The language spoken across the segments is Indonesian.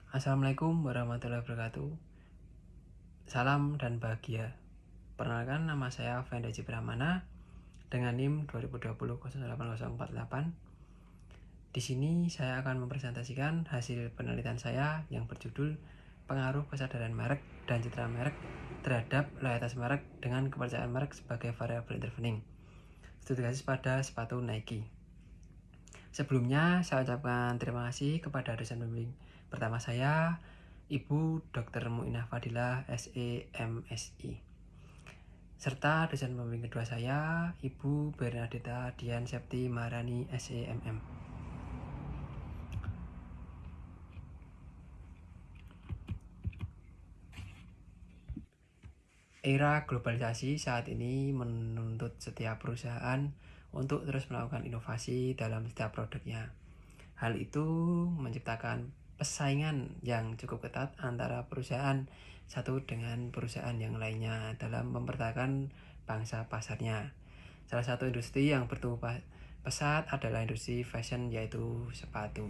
Assalamualaikum warahmatullahi wabarakatuh. Salam dan bahagia. Perkenalkan, nama saya Fenda Pramana dengan NIM 2020-08048. Di sini saya akan mempresentasikan hasil penelitian saya yang berjudul pengaruh kesadaran merek dan citra merek terhadap loyalitas merek dengan kepercayaan merek sebagai variabel intervening. Studi kasus pada sepatu Nike. Sebelumnya saya ucapkan terima kasih kepada dosen pembimbing pertama saya, Ibu Dr. Muinah Fadilah, SE MSI, serta dosen pembimbing kedua saya, Ibu Bernadetta Dian Septi Maharani, SE MM. Era globalisasi saat ini menuntut setiap perusahaan untuk terus melakukan inovasi dalam setiap produknya. Hal itu menciptakan persaingan yang cukup ketat antara perusahaan satu dengan perusahaan yang lainnya dalam mempertahankan pangsa pasarnya. Salah satu industri yang bertumbuh pesat adalah industri fashion, yaitu sepatu.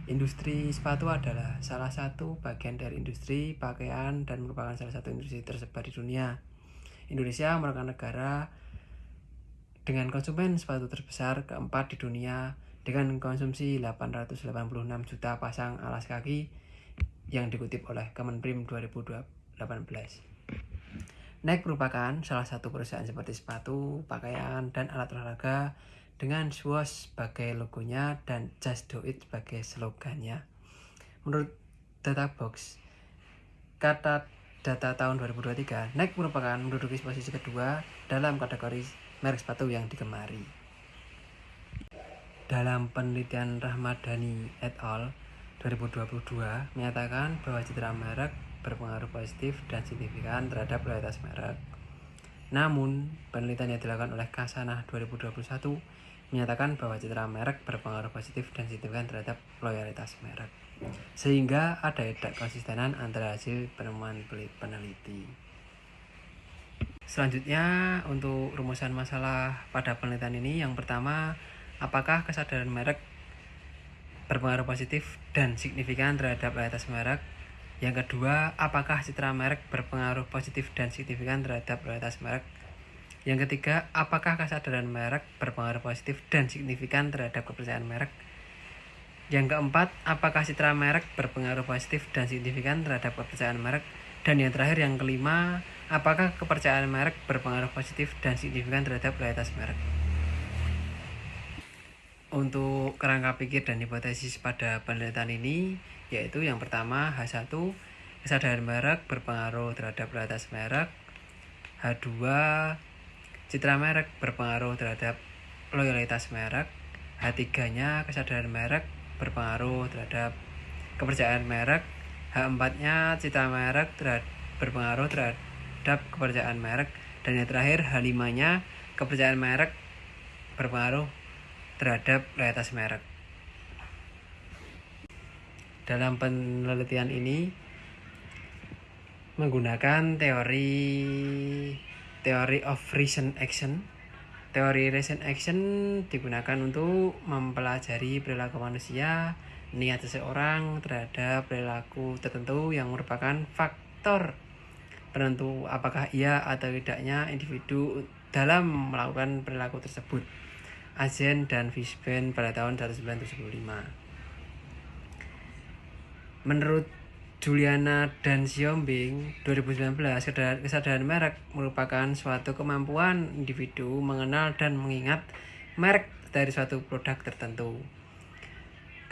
Industri sepatu adalah salah satu bagian dari industri pakaian dan merupakan salah satu industri tersebar di dunia. Indonesia merupakan negara dengan konsumen sepatu terbesar keempat di dunia dengan konsumsi 886 juta pasang alas kaki yang dikutip oleh Kemenprim 2018. Nike merupakan salah satu perusahaan seperti sepatu, pakaian, dan alat olahraga dengan Swoosh sebagai logonya dan Just Do It sebagai slogannya. Menurut Databox, data tahun 2023, Nike merupakan menduduki posisi kedua dalam kategori merek sepatu yang digemari. Dalam penelitian Rahmadani et al. 2022 menyatakan bahwa citra merek berpengaruh positif dan signifikan terhadap loyalitas merek. Namun, penelitian yang dilakukan oleh Kasanah 2021 menyatakan bahwa citra merek berpengaruh positif dan signifikan terhadap loyalitas merek, sehingga ada tidak konsistenan antara hasil penemuan peneliti. Selanjutnya, untuk rumusan masalah pada penelitian ini, yang pertama, apakah kesadaran merek berpengaruh positif dan signifikan terhadap loyalitas merek? Yang kedua, apakah citra merek berpengaruh positif dan signifikan terhadap loyalitas merek? Yang ketiga, apakah kesadaran merek berpengaruh positif dan signifikan terhadap kepercayaan merek? Yang keempat, apakah citra merek berpengaruh positif dan signifikan terhadap kepercayaan merek? Dan yang terakhir, yang kelima, apakah kepercayaan merek berpengaruh positif dan signifikan terhadap loyalitas merek? Untuk kerangka pikir dan hipotesis pada penelitian ini, yaitu yang pertama, H1, kesadaran merek berpengaruh terhadap loyalitas merek. H2, citra merek berpengaruh terhadap loyalitas merek. H3-nya, kesadaran merek berpengaruh terhadap kepercayaan merek. H4-nya, citra merek berpengaruh terhadap kepercayaan merek. Dan yang terakhir, H5-nya, kepercayaan merek berpengaruh terhadap loyalitas merek. Dalam penelitian ini menggunakan teori of recent action. Teori recent action digunakan untuk mempelajari perilaku manusia, niat seseorang terhadap perilaku tertentu yang merupakan faktor penentu apakah ia atau tidaknya individu dalam melakukan perilaku tersebut. Azen dan Fishburne pada tahun 1975. Menurut Juliana dan Siombing 2019, kesadaran merek merupakan suatu kemampuan individu mengenal dan mengingat merek dari suatu produk tertentu.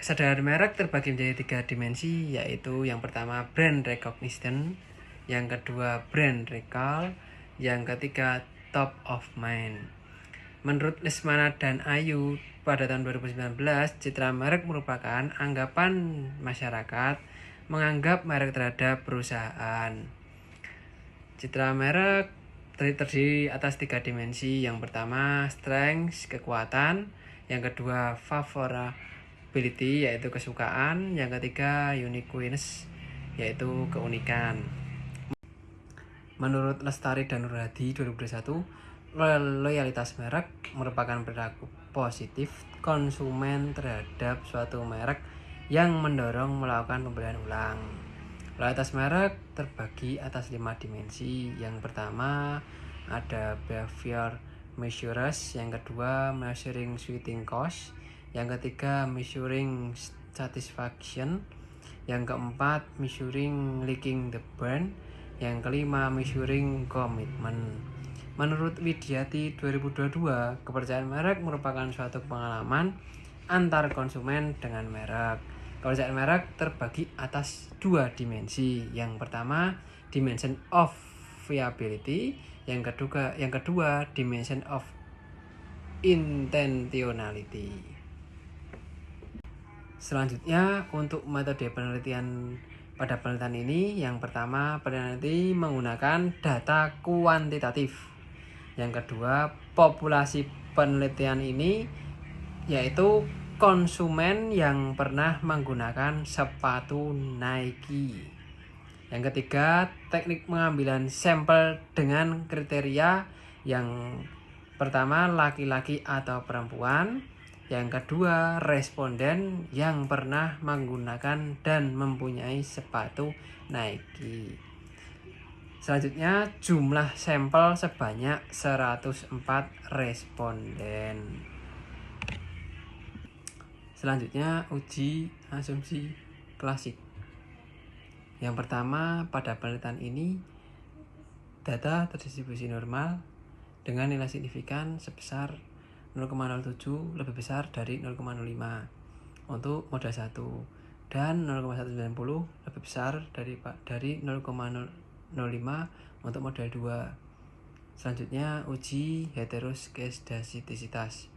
Kesadaran merek terbagi menjadi 3 dimensi, yaitu yang pertama brand recognition, yang kedua brand recall, yang ketiga top of mind. Menurut Lesmana dan Ayu pada tahun 2019, citra merek merupakan anggapan masyarakat menganggap merek terhadap perusahaan. Citra merek terdiri atas 3 dimensi. Yang pertama strength, kekuatan. Yang kedua favorability, yaitu kesukaan. Yang ketiga uniqueness, yaitu keunikan. Menurut Lestari dan Nurhadi 2021, loyalitas merek merupakan perilaku positif konsumen terhadap suatu merek yang mendorong melakukan pembelian ulang. Loyalitas merek terbagi atas 5 dimensi. Yang pertama ada behavior measures, yang kedua measuring switching cost, yang ketiga measuring satisfaction, yang keempat measuring liking the brand, yang kelima measuring commitment. Menurut Widyati 2022, kepercayaan merek merupakan suatu pengalaman antar konsumen dengan merek. Kepercayaan merek terbagi atas 2 dimensi. Yang pertama, dimension of viability, yang kedua dimension of intentionality. Selanjutnya, untuk metode penelitian pada penelitian ini, yang pertama, peneliti menggunakan data kuantitatif. Yang kedua, populasi penelitian ini yaitu konsumen yang pernah menggunakan sepatu Nike. Yang ketiga, teknik pengambilan sampel dengan kriteria yang pertama laki-laki atau perempuan, yang kedua responden yang pernah menggunakan dan mempunyai sepatu Nike. Selanjutnya, jumlah sampel sebanyak 104 responden. Selanjutnya, uji asumsi klasik. Yang pertama, pada penelitian ini data terdistribusi normal dengan nilai signifikan sebesar 0,07 lebih besar dari 0,05 untuk model 1 dan 0,190 lebih besar dari 0,05 untuk model 2. Selanjutnya, uji heteroskedastisitas,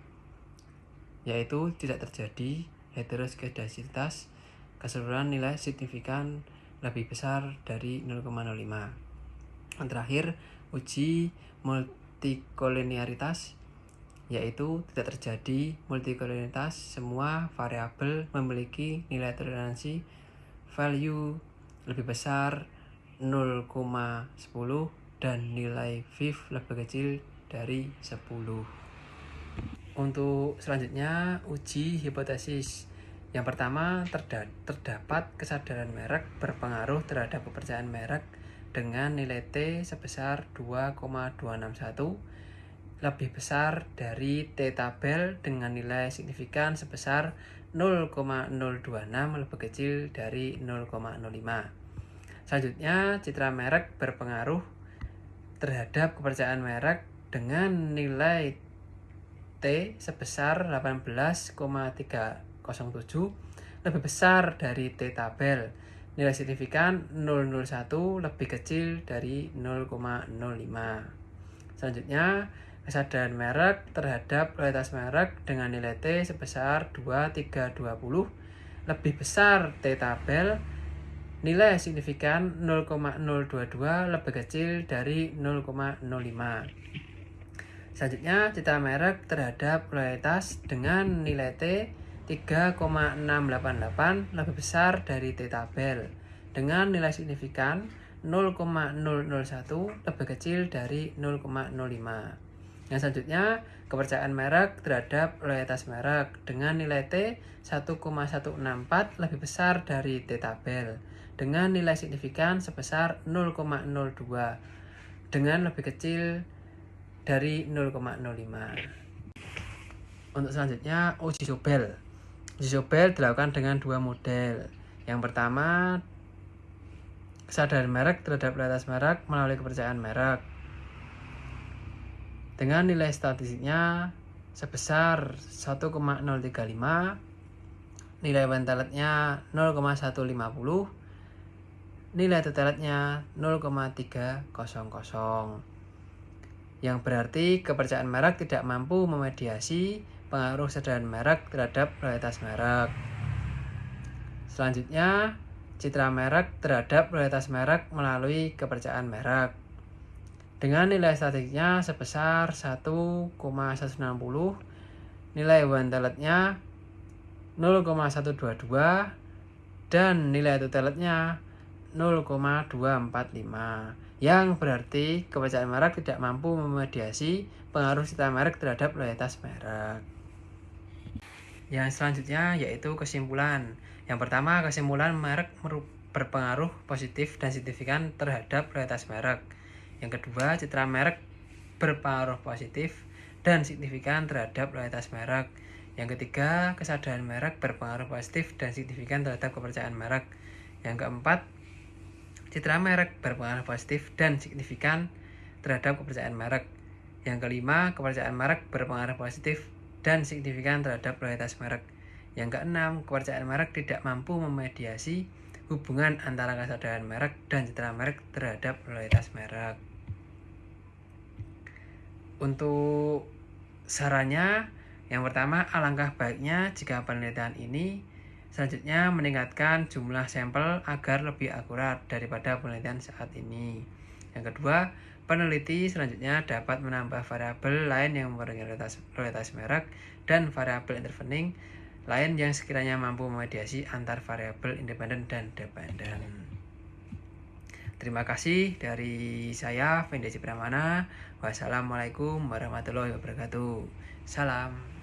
yaitu tidak terjadi heteroskedastisitas keseluruhan nilai signifikan lebih besar dari 0,05. Yang terakhir, uji multikolinearitas, yaitu tidak terjadi multikolinearitas, semua variabel memiliki nilai toleransi value lebih besar 0,10 dan nilai VIF lebih kecil dari 10. Untuk selanjutnya, uji hipotesis. Yang pertama, terdapat kesadaran merek berpengaruh terhadap kepercayaan merek dengan nilai T sebesar 2,261 lebih besar dari T tabel dengan nilai signifikan sebesar 0,026 lebih kecil dari 0,05. Selanjutnya, citra merek berpengaruh terhadap kepercayaan merek dengan nilai T sebesar 18,307 lebih besar dari T tabel. Nilai signifikan 001 lebih kecil dari 0,05. Selanjutnya, kesadaran merek terhadap loyalitas merek dengan nilai T sebesar 2320 lebih besar T tabel. Nilai signifikan 0,022 lebih kecil dari 0,05. Selanjutnya, citra merek terhadap loyalitas dengan nilai T 3,688 lebih besar dari T tabel dengan nilai signifikan 0,001 lebih kecil dari 0,05. Yang selanjutnya, kepercayaan merek terhadap loyalitas merek dengan nilai T 1,164 lebih besar dari T tabel dengan nilai signifikan sebesar 0,02 dengan lebih kecil dari 0,05. Untuk selanjutnya, uji Sobel. Uji Sobel dilakukan dengan 2 model. Yang pertama, kesadaran merek terhadap loyalitas merek melalui kepercayaan merek dengan nilai statistiknya sebesar 1,035, nilai Wenteletnya 0,150, nilai Teteletnya 0,300. Yang berarti kepercayaan merek tidak mampu memediasi pengaruh kesadaran merek terhadap loyalitas merek. Selanjutnya, citra merek terhadap loyalitas merek melalui kepercayaan merek dengan nilai statistiknya sebesar 1,160, nilai Wenteletnya 0,122 dan nilai Teteletnya 0,245. Yang berarti kepercayaan merek tidak mampu memediasi pengaruh citra merek terhadap loyalitas merek. Yang selanjutnya yaitu kesimpulan. Yang pertama, kesimpulan merek berpengaruh positif dan signifikan terhadap loyalitas merek. Yang kedua, citra merek berpengaruh positif dan signifikan terhadap loyalitas merek. Yang ketiga, kesadaran merek berpengaruh positif dan signifikan terhadap kepercayaan merek. Yang keempat, citra merek berpengaruh positif dan signifikan terhadap kepercayaan merek. Yang kelima, kepercayaan merek berpengaruh positif dan signifikan terhadap loyalitas merek. Yang keenam, kepercayaan merek tidak mampu memediasi hubungan antara kesadaran merek dan citra merek terhadap loyalitas merek. Untuk sarannya, yang pertama, alangkah baiknya jika penelitian ini selanjutnya meningkatkan jumlah sampel agar lebih akurat daripada penelitian saat ini. Yang kedua, peneliti selanjutnya dapat menambah variabel lain yang mempengaruhi loyalitas merek dan variabel intervening lain yang sekiranya mampu memediasi antar variabel independen dan dependen. Terima kasih dari saya, Fendi Pramana. Wassalamualaikum warahmatullahi wabarakatuh. Salam.